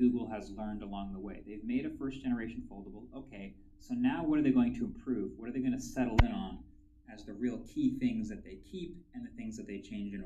Google has learned along the way. They've made a first generation foldable. Okay, so now what are they going to improve? What are they going to settle in on as the real key things that they keep and the things that they change in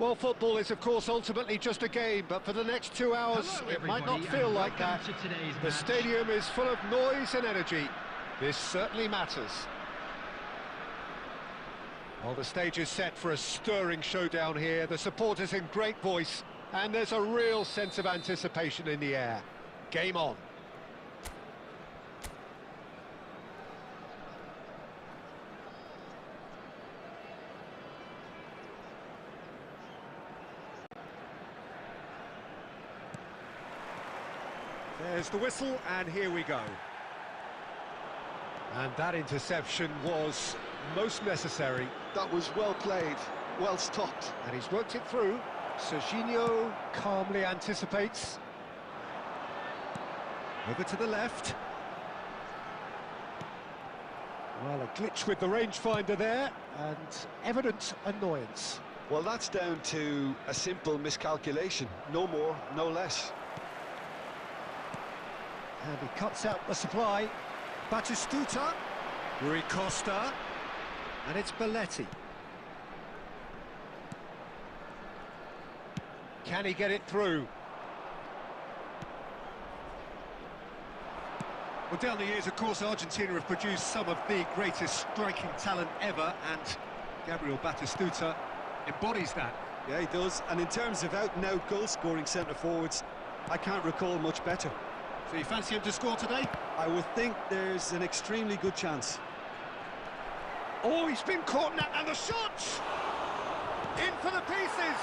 Well, football is, of course, ultimately just a game, but for the next 2 hours, it might not feel like that. The stadium is full of noise and energy. This certainly matters. Well, the stage is set for a stirring showdown here. The supporters in great voice, and there's a real sense of anticipation in the air. Game on. There's the whistle, and here we go. And that interception was most necessary. That was well played, well stopped. And he's worked it through. Serginho calmly anticipates. Over to the left. Well, a glitch with the rangefinder there, and evident annoyance. Well, that's down to a simple miscalculation. No more, no less. And he cuts out the supply. Batistuta, Rui Costa, and it's Belletti. Can he get it through? Well, down the years, of course, Argentina have produced some of the greatest striking talent ever, and Gabriel Batistuta embodies that. Yeah, he does. And in terms of out-and-out goal-scoring centre-forwards, I can't recall much better. So you fancy him to score today? I would think there's an extremely good chance. Oh, he's been caught now, and the shot! In for the pieces!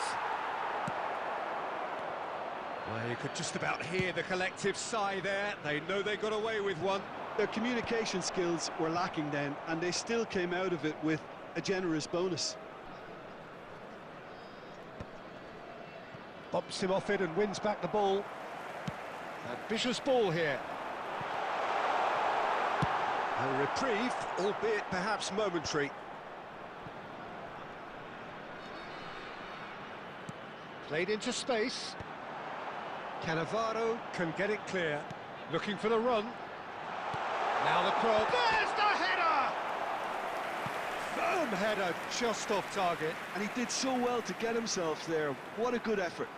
Well, you could just about hear the collective sigh there. They know they got away with one. Their communication skills were lacking then, and they still came out of it with a generous bonus. Bumps him off it and wins back the ball. Ambitious ball here. A reprieve, albeit perhaps momentary. Played into space. Cannavaro can get it clear. Looking for the run. Now the cross. There's the header! Firm header, just off target. And he did so well to get himself there. What a good effort.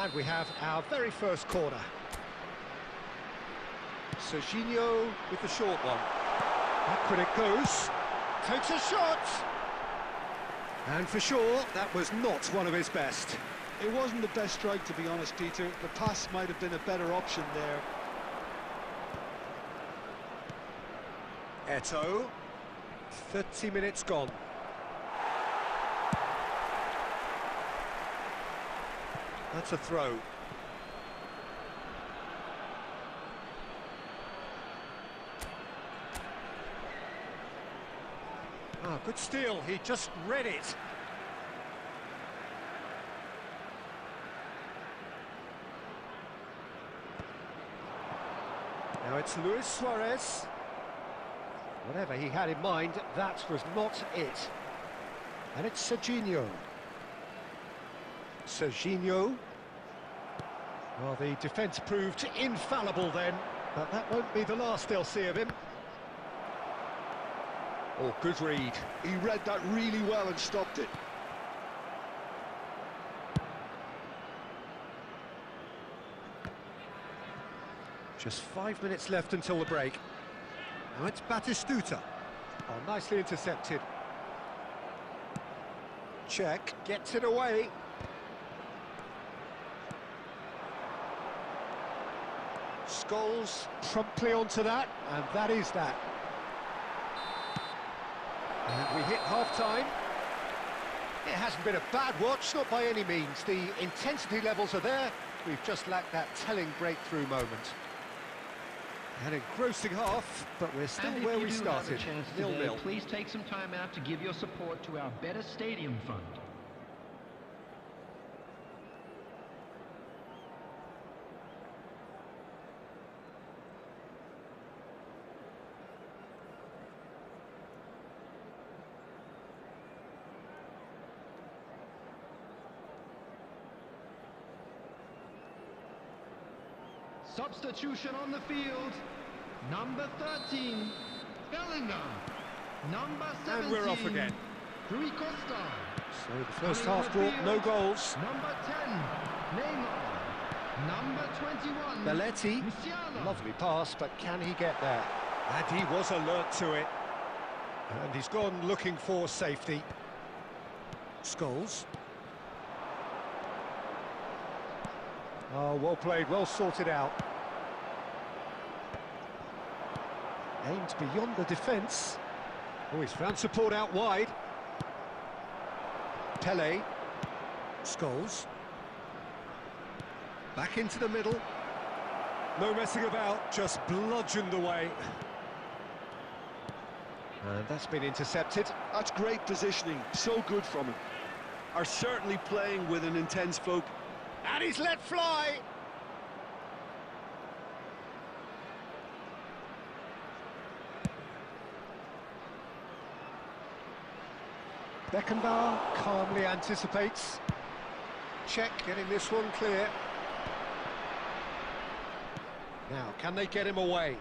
And we have our very first corner. Serginho with the short one. Back when it goes. Takes a shot! And for sure, that was not one of his best. It wasn't the best strike, to be honest, Peter. The pass might have been a better option there. Eto'o. 30 minutes gone. That's a throw. Ah, good steal. He just read it. Now it's Luis Suarez. Whatever he had in mind, that was not it. And it's Serginho. Serginho. Well, the defence proved infallible then, but that won't be the last they'll see of him. Oh, good read. He read that really well and stopped it. Just 5 minutes left until the break. Now it's Batistuta. Oh, nicely intercepted. Check, gets it away. Scholes promptly onto that, and that is that. And we hit half-time. It hasn't been a bad watch, not by any means. The intensity levels are there. We've just lacked that telling breakthrough moment. An engrossing half, but we're still where we started. 0-0. Please take some time out to give your support to our Better Stadium Fund. Substitution on the field, number 13, Bellingham. Number 17. And we're off again. Rui Costa. So the first half brought no goals. Number 10. Neymar. Number 21. Belletti. Musiala. Lovely pass, but can he get there? And he was alert to it. And he's gone looking for safety. Scholes. Oh, well played, well sorted out. Aimed beyond the defence. Oh, he's found support out wide. Pele. Scholes. Back into the middle. No messing about, just bludgeoned away. And that's been intercepted. That's great positioning, so good from him. Are certainly playing with an intense focus. And he's let fly! Beckenbauer calmly anticipates. Check, getting this one clear. Now, can they get him away?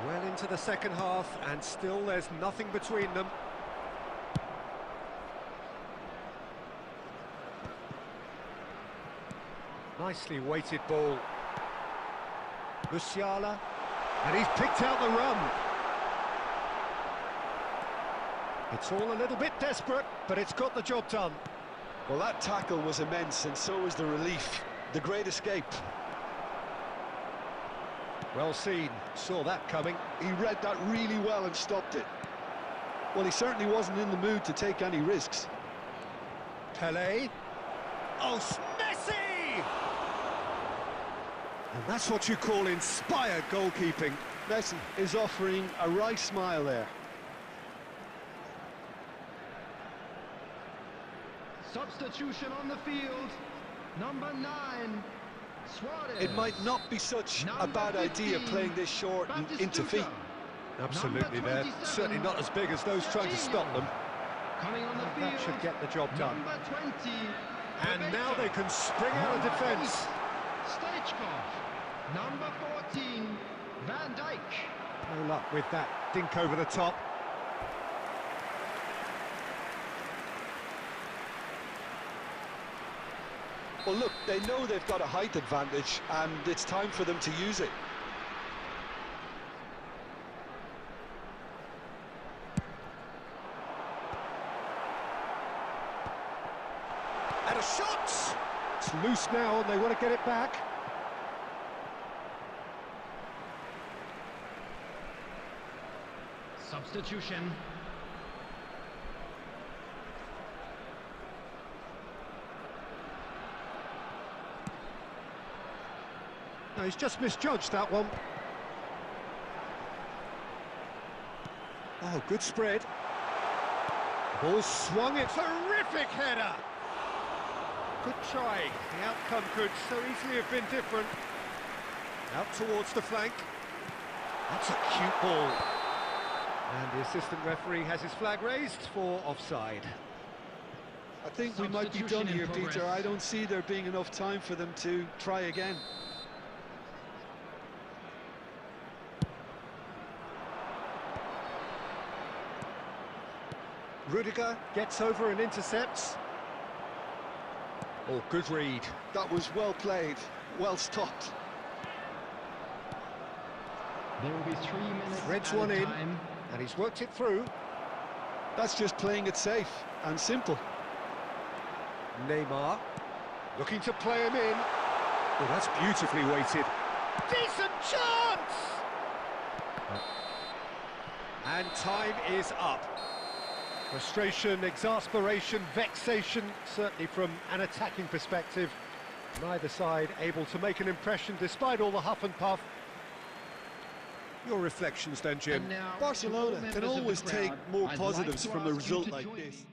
Well into the second half, and still there's nothing between them. Nicely weighted ball. Musiala, and he's picked out the run. It's all a little bit desperate, but it's got the job done. Well, that tackle was immense, and so was the relief. The great escape. Well seen, saw that coming. He read that really well and stopped it. Well, he certainly wasn't in the mood to take any risks. Pele. Oh, Messi! And that's what you call inspired goalkeeping. Messi is offering a wry smile there. Substitution on the field. Number 9. Suarez. It might not be such a bad 15, idea playing this short and into feet. Absolutely, they're certainly not as big as those trying to stop them. Coming on the field. That should get the job done. Number 20. And now they can spring out of defence. Stoichkov. Number 14. Van Dijk. No luck with that dink over the top. Well, look, they know they've got a height advantage, and it's time for them to use it. And a shot! It's loose now, and they want to get it back. Substitution. No, he's just misjudged that one. Oh, good spread. Ball swung, it's a terrific header. Good try. The outcome could so easily have been different. Out towards the flank. That's a cute ball. And the assistant referee has his flag raised for offside. I think we might be done here, Peter. I don't see there being enough time for them to try again. Rudiger gets over and intercepts. Oh, good read. That was well played, well stopped. There will be 3 minutes. Threads at one a in, time. and he's worked it through. That's just playing it safe and simple. Neymar looking to play him in. Oh, that's beautifully weighted. Decent chance! And time is up. Frustration, exasperation, vexation, certainly from an attacking perspective. Neither side able to make an impression despite all the huff and puff. Your reflections then, Jim? And now, Barcelona members can of the always take crowd, more I'd like positives to from a ask you result to like join this. me.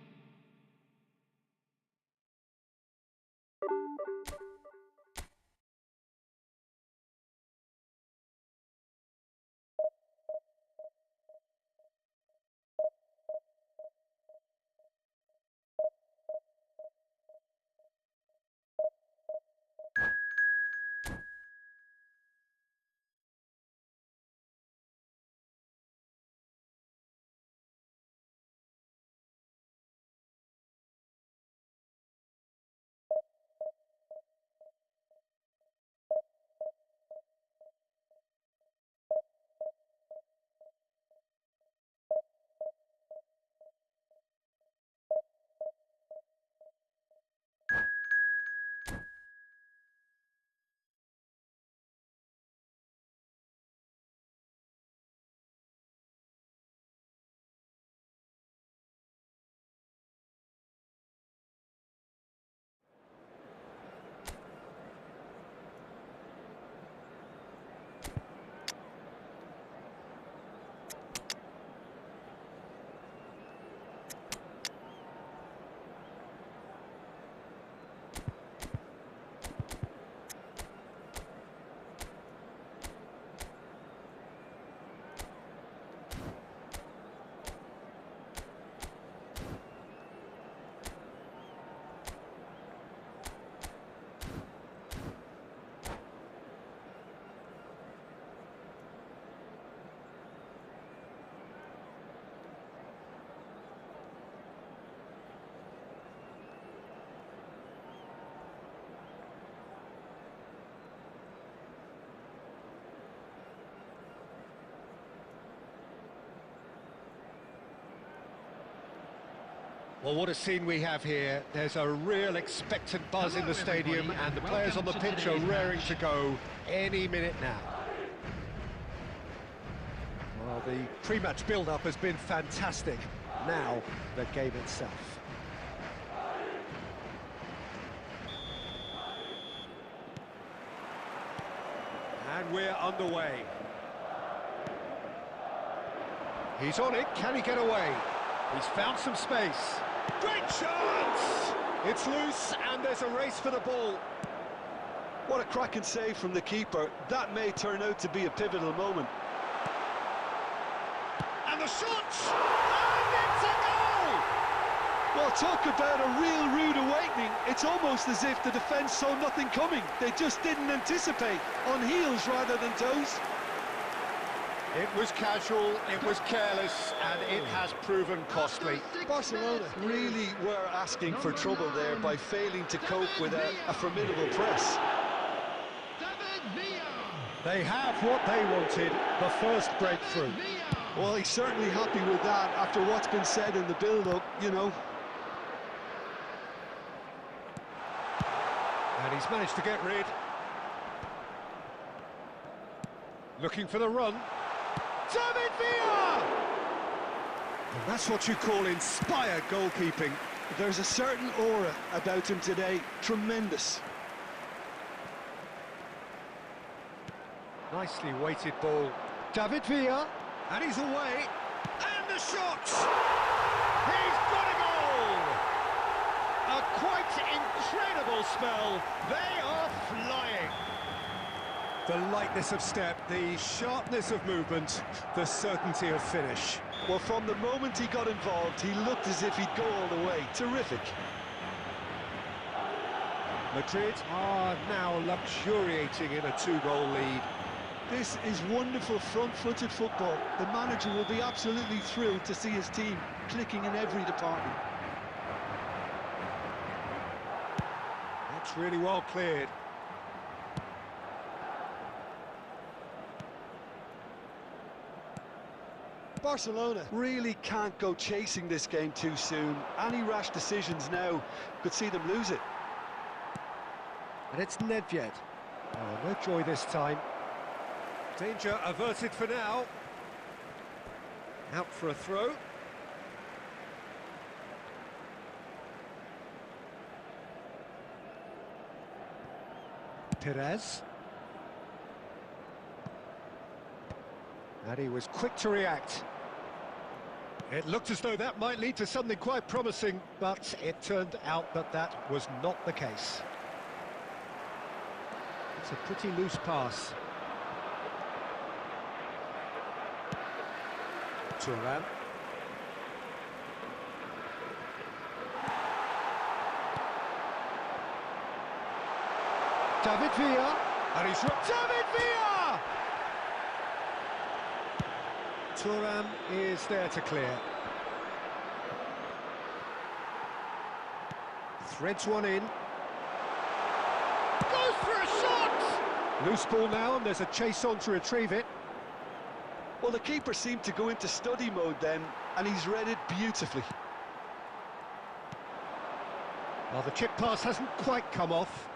Well, what a scene we have here. There's a real expectant buzz in the stadium, and the players on the pitch are raring to go any minute now. Well, the pre-match build-up has been fantastic. Now, the game itself. And we're underway. He's on it, can he get away? He's found some space. Great chance! It's loose, and there's a race for the ball. What a cracking save from the keeper. That may turn out to be a pivotal moment. And the shot! And it's a goal! Well, talk about a real rude awakening. It's almost as if the defence saw nothing coming. They just didn't anticipate. On heels rather than toes. It was casual, it was careless, and it has proven costly. Barcelona really were asking for trouble there by failing to cope with a formidable press. They have what they wanted, the first breakthrough. Well, he's certainly happy with that after what's been said in the build-up, you know. And he's managed to get rid. Looking for the run. David Villa! And that's what you call inspired goalkeeping. There's a certain aura about him today. Tremendous. Nicely weighted ball. David Villa, and he's away. And the shot! He's got a goal! A quite incredible spell. They are flying. The lightness of step, the sharpness of movement, the certainty of finish. Well, from the moment he got involved, he looked as if he'd go all the way. Terrific. Madrid are now luxuriating in a 2-goal lead. This is wonderful front-footed football. The manager will be absolutely thrilled to see his team clicking in every department. That's really well cleared. Barcelona really can't go chasing this game too soon. Any rash decisions now could see them lose it. And it's Nedved. Oh, no joy this time. Danger averted for now. Out for a throw. Perez. And he was quick to react. It looked as though that might lead to something quite promising, but it turned out that that was not the case. It's a pretty loose pass. Thuram. David Villa. And he's... David Villa! Thuram is there to clear. Threads one in. Goes for a shot! Loose ball now, and there's a chase on to retrieve it. Well, the keeper seemed to go into study mode then, and he's read it beautifully. Well, the chip pass hasn't quite come off.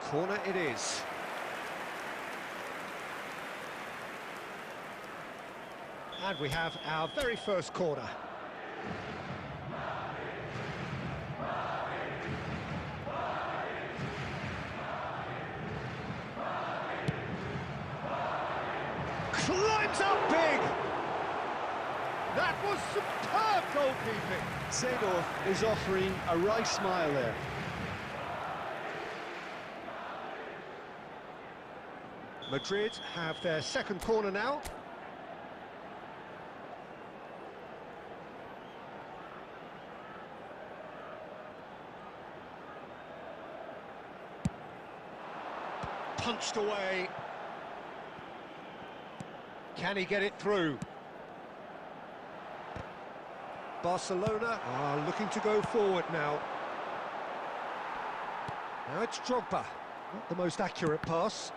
Corner it is. And we have our very first corner. Climbs up big! That was superb goalkeeping! Seedorf is offering a right smile there. Madrid have their second corner now. Punched away. Can he get it through? Barcelona are looking to go forward now. Now it's Drogba. Not the most accurate pass.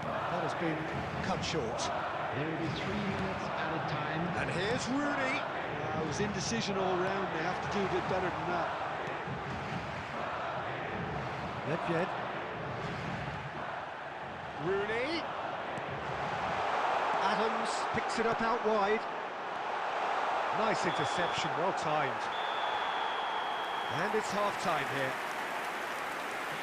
That has been cut short. There will be 3 minutes added time. And here's Rooney. It was indecision all round. They have to do a bit better than that. Nedved. Rooney. Adams picks it up out wide. Nice interception, well timed. And it's half-time here.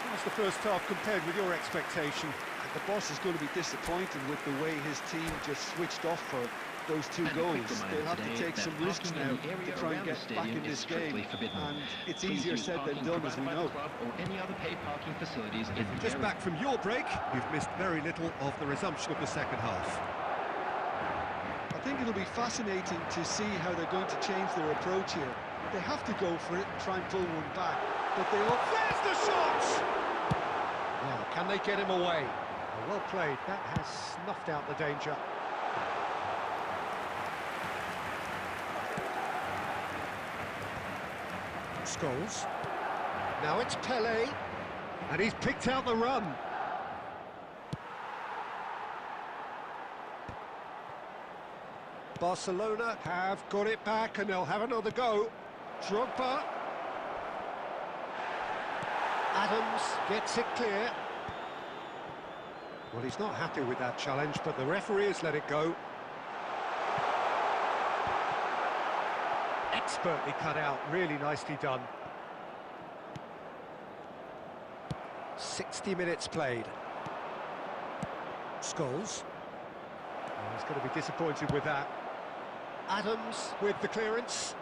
How's the first half compared with your expectation? The boss is going to be disappointed with the way his team just switched off for those 2 goals. They'll have to take some risks now to try and get back in this game. And it's easier said than done, as we know. Or any other paid parking facilities. Just back from your break, you've missed very little of the resumption of the second half. I think it'll be fascinating to see how they're going to change their approach here. They have to go for it and try and pull one back. But they all... There's the shot! Now, can they get him away? Well played, that has snuffed out the danger. Scholes. Now it's Pele, and he's picked out the run. Barcelona have got it back, and they'll have another go. Drogba. Adams gets it clear. Well, he's not happy with that challenge, but the referee has let it go. Expertly cut out, really nicely done. 60 minutes played. Scholes. Oh, he's going to be disappointed with that. Adams with the clearance.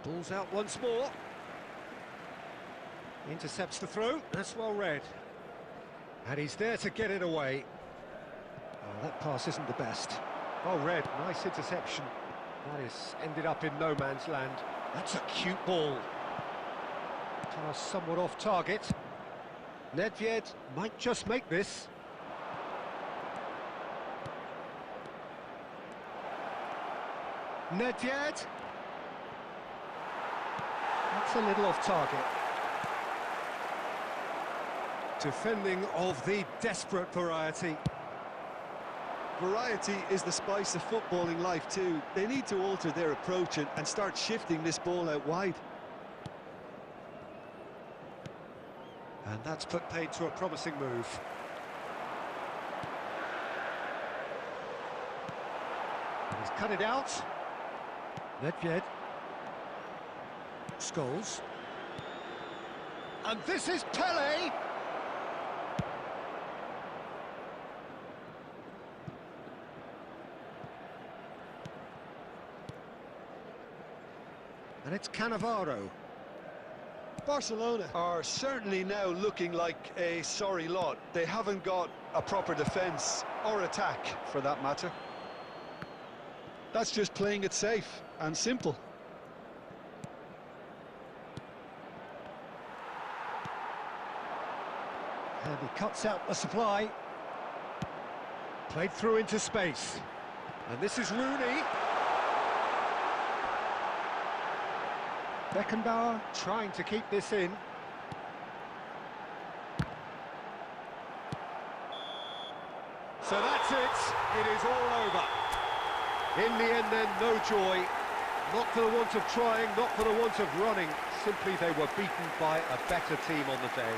Pulls out once more. Intercepts the throw. That's well read. And he's there to get it away. Oh, that pass isn't the best. Well read. Nice interception. That is ended up in no man's land. That's a cute ball. Pass somewhat off target. Nedved might just make this. Nedved. That's a little off target. Defending of the desperate variety. Variety is the spice of footballing life too. They need to alter their approach and start shifting this ball out wide. And that's put paid to a promising move. And he's cut it out. Nedved. Scholes. And this is Pele! And it's Cannavaro. Barcelona are certainly now looking like a sorry lot. They haven't got a proper defence, or attack for that matter. That's just playing it safe and simple. And he cuts out the supply. Played through into space. And this is Rooney. Beckenbauer trying to keep this in. So that's it. It is all over. In the end then, no joy. Not for the want of trying, not for the want of running. Simply they were beaten by a better team on the day.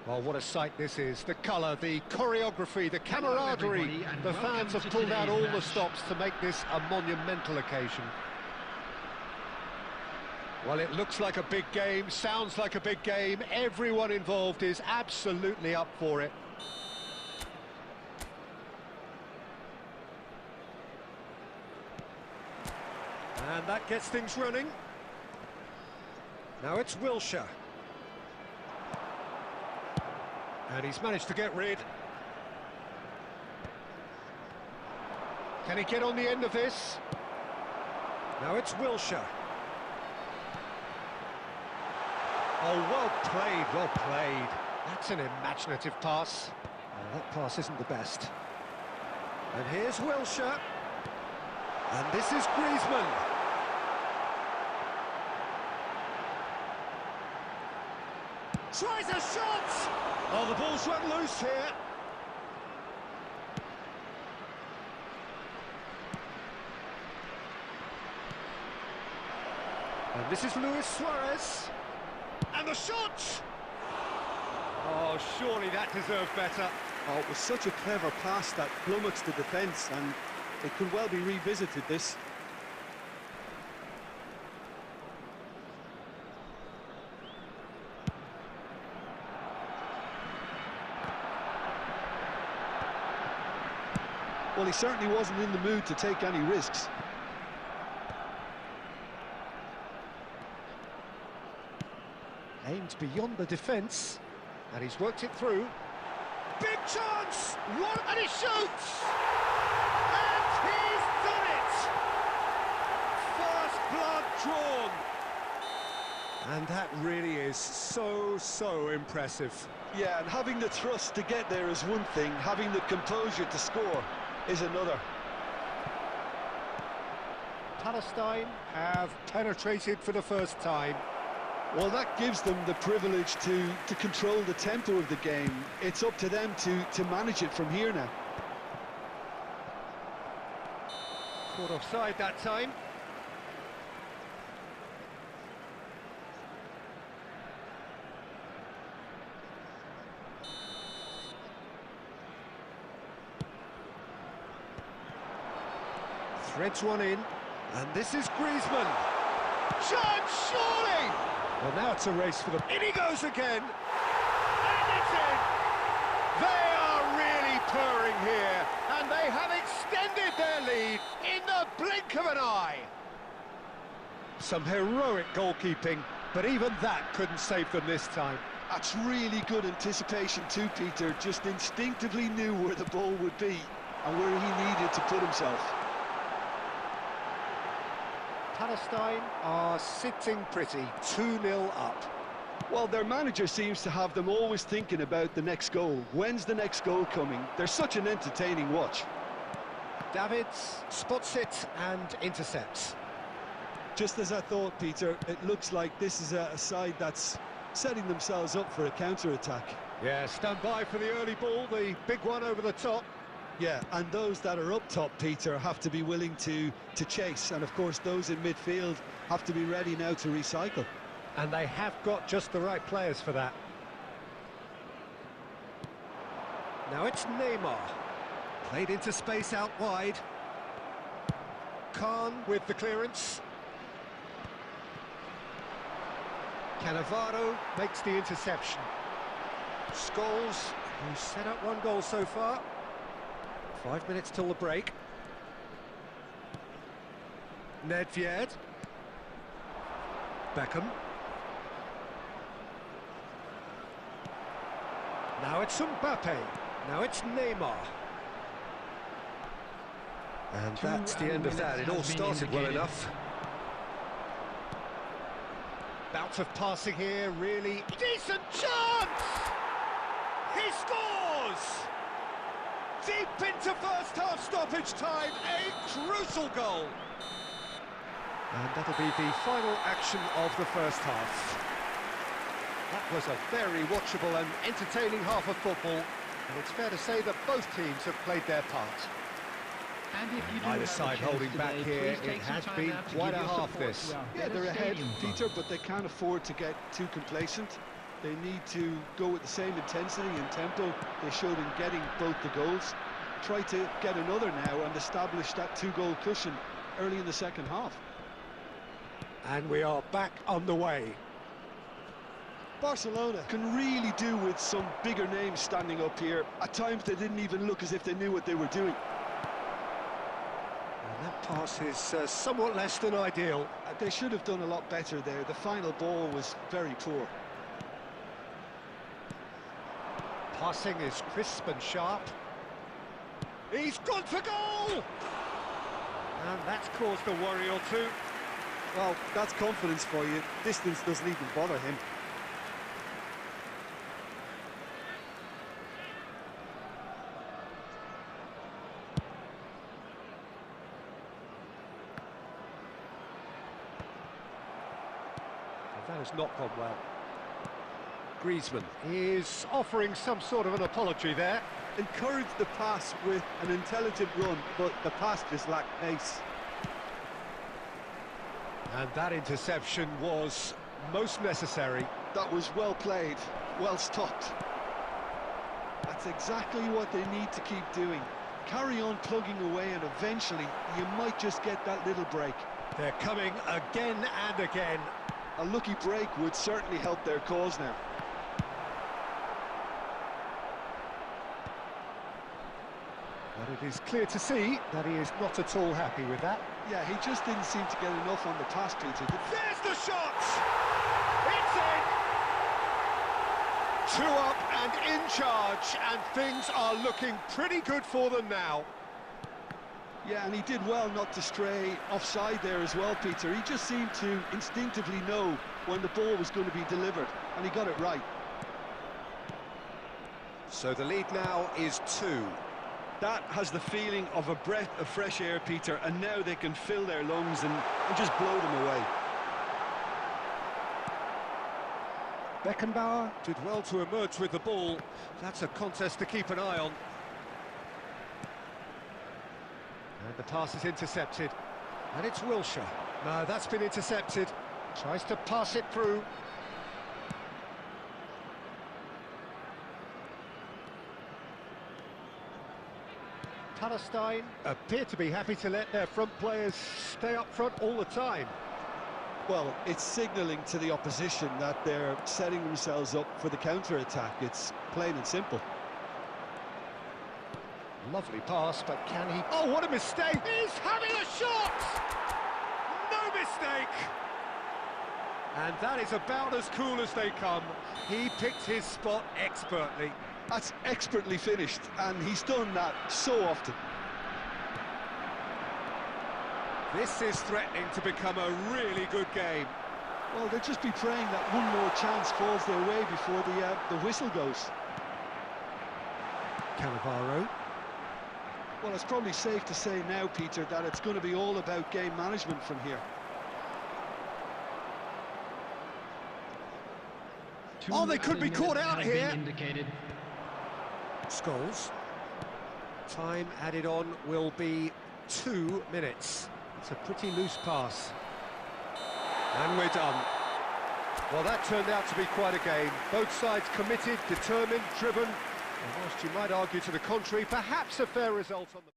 Well, what a sight this is. The colour, the choreography, the camaraderie. The fans have pulled out all the stops to make this a monumental occasion. Well, it looks like a big game, sounds like a big game. Everyone involved is absolutely up for it. And that gets things running. Now it's Wilshere. And he's managed to get rid. Can he get on the end of this? Now it's Wilshere. Oh, well played, well played. That's an imaginative pass. That pass isn't the best. And here's Wilshere. And this is Griezmann. Tries a shot! Oh, the ball's run loose here. And this is Luis Suarez. And the shot! Oh, surely that deserved better. Oh, it was such a clever pass that flummoxed the defence, and it could well be revisited, this. Well, he certainly wasn't in the mood to take any risks. Aimed beyond the defence, and he's worked it through. Big chance! What? And he shoots! And he's done it! First blood drawn! And that really is so impressive. Yeah, and having the thrust to get there is one thing, having the composure to score is another. Palestine have penetrated for the first time. Well, that gives them the privilege to control the tempo of the game. It's up to them to manage it from here now. Caught offside that time. Threads one in, and this is Griezmann. Chance, surely! Well, now it's a race for them. In he goes again! And it's in! They are really purring here, and they have extended their lead in the blink of an eye. Some heroic goalkeeping, but even that couldn't save them this time. That's really good anticipation too, Peter. Just instinctively knew where the ball would be and where he needed to put himself. Palestine are sitting pretty, 2-0 up. Well, their manager seems to have them always thinking about the next goal. When's the next goal coming? They're such an entertaining watch. Davids spots it and intercepts. Just as I thought, Peter, it looks like this is a side that's setting themselves up for a counter-attack. Yeah, stand by for the early ball, the big one over the top. Yeah, and those that are up top, Peter, have to be willing to chase. And, of course, those in midfield have to be ready now to recycle. And they have got just the right players for that. Now it's Neymar. Played into space out wide. Khan with the clearance. Cannavaro makes the interception. Scholes, who's set up one goal so far. 5 minutes till the break. Nedved. Beckham. Now it's Mbappe. Now it's Neymar. And that's the end of that. It all started well enough. Bout of passing here, really decent chance! He scores! Deep into first half stoppage time, a crucial goal. And that'll be the final action of the first half. That was a very watchable and entertaining half of football, and it's fair to say that both teams have played their part. And if you do Either have side a chance holding back today, here, please take it some has time been out to quite give a your half support this. to our Yeah, better they're ahead, stadium Peter, fund. but they can't afford to get too complacent. They need to go with the same intensity and tempo they showed in getting both the goals. Try to get another now and establish that 2-goal cushion early in the second half. And we are back on the way. Barcelona can really do with some bigger names standing up here. At times they didn't even look as if they knew what they were doing. And that pass is somewhat less than ideal. They should have done a lot better there. The final ball was very poor. Passing is crisp and sharp. He's gone for goal! And that's caused a worry or two. Well, that's confidence for you. Distance doesn't even bother him. That has not gone well. Griezmann is offering some sort of an apology there. Encouraged the pass with an intelligent run, but the pass just lacked pace. And that interception was most necessary. That was well played, well stopped. That's exactly what they need to keep doing. Carry on plugging away and eventually you might just get that little break. They're coming again and again. A lucky break would certainly help their cause now. But it is clear to see that he is not at all happy with that. Yeah, he just didn't seem to get enough on the pass, Peter. There's the shot! It's in! 2 up and in charge, and things are looking pretty good for them now. Yeah, and he did well not to stray offside there as well, Peter. He just seemed to instinctively know when the ball was going to be delivered, and he got it right. So the lead now is 2. That has the feeling of a breath of fresh air, Peter, and now they can fill their lungs and just blow them away. Beckenbauer did well to emerge with the ball. That's a contest to keep an eye on. And the pass is intercepted. And it's Wilshere. No, that's been intercepted. Tries to pass it through. Palestine appear to be happy to let their front players stay up front all the time. Well, it's signalling to the opposition that they're setting themselves up for the counter-attack. It's plain and simple. Lovely pass, but can he... Oh, what a mistake! He's having a shot! No mistake! And that is about as cool as they come. He picked his spot expertly. That's expertly finished, and he's done that so often. This is threatening to become a really good game. Well, they'll just be praying that one more chance falls their way before the whistle goes. Cannavaro. Well, it's probably safe to say now, Peter, that it's going to be all about game management from here. Oh, they could be caught out here. Indicated. Scholes. Time added on will be 2 minutes. It's a pretty loose pass. And we're done. Well, that turned out to be quite a game. Both sides committed, determined, driven. And whilst you might argue to the contrary, perhaps a fair result on the...